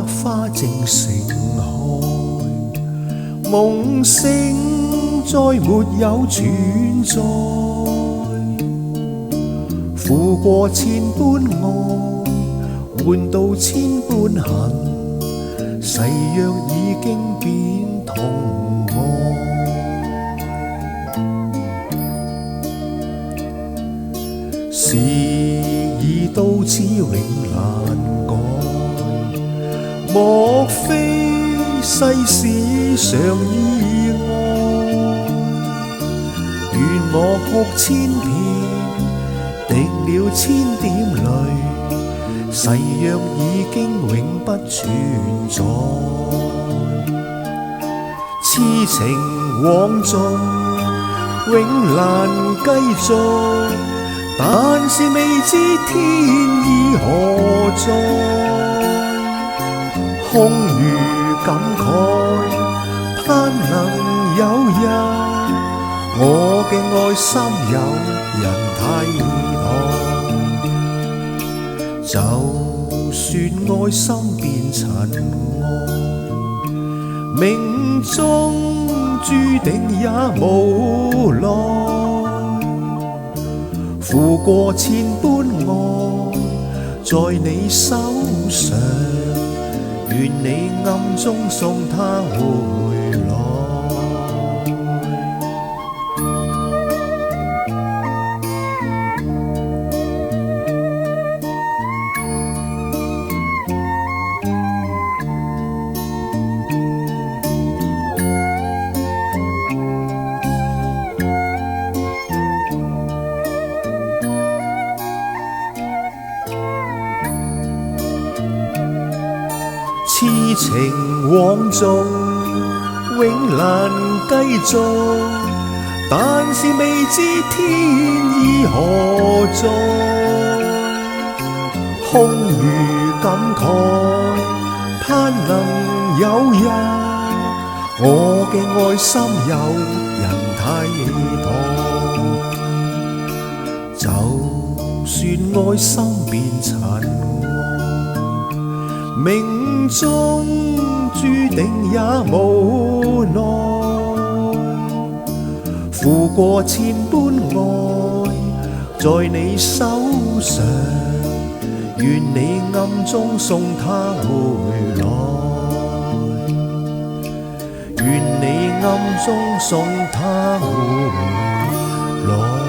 花正盛開，夢醒再沒有存在，負過千般愛，換到千般恨，誓約已經變痛愛。事已到此永難改，莫非世事常意外？願我哭千遍，滴了千點淚，誓約已經永不存在。痴情枉縱，永難繼續，但是未知天意何在，空餘感慨，盼能有日我嘅愛心有人替代。就算愛心變塵埃，命中注定也無奈。負過千般愛，在你手上，願你暗中送它回來。痴情枉縱，永難繼續，但是未知天意何在，空餘感慨，盼能有日我嘅愛心有人替代。就算愛心變塵埃，命中注定也無奈。負過千般愛，在你手上，願你暗中送它回來，願你暗中送它回來。